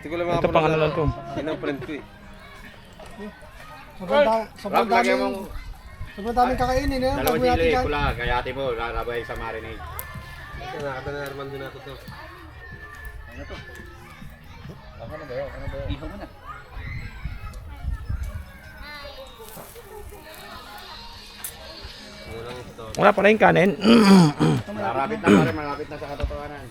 Hindi ko lang Ito pang ano lang to. Yan ang friend ko eh. Sobrang daming kakainin. Dalawang sili, pula, kayati mo, lalabay sa marinade. Nakakata na naman doon nato to. Ako na ba yun? Ihaw mo na. Unang ito. Wala pa na yung kanin. Malapit na pare, malapit na sa katotohanan.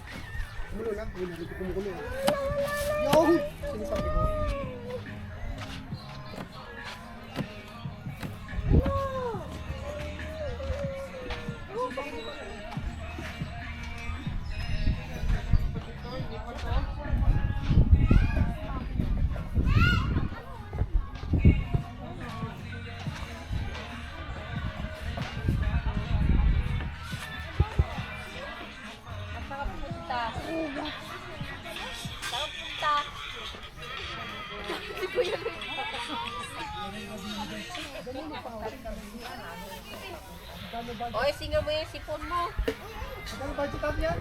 Oy, singaw mo yung sipon mo. Ano ba ito yan?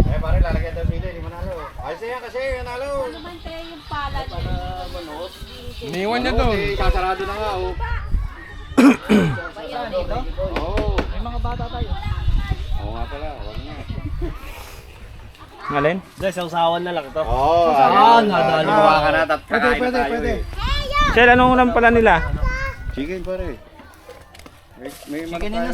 Eh pare, lalagyan daw sili, di manalo. Ayos yan kasi, nanalo. Ano man kaya yung pala niya? Iniwan niya doon. Eh, sasarado na nga, oh. Bayan dito? Oo. May mga bata tayo. Oo nga pala, wala nga. Ngalin? Dahil sausawan na lang ito. Oo, nadali. Gumawa ka na, at Pwede, kakain na pwede, tayo pwede. eh. Sel, anong ulam pala nila? Chicken pare. May Chicken yun,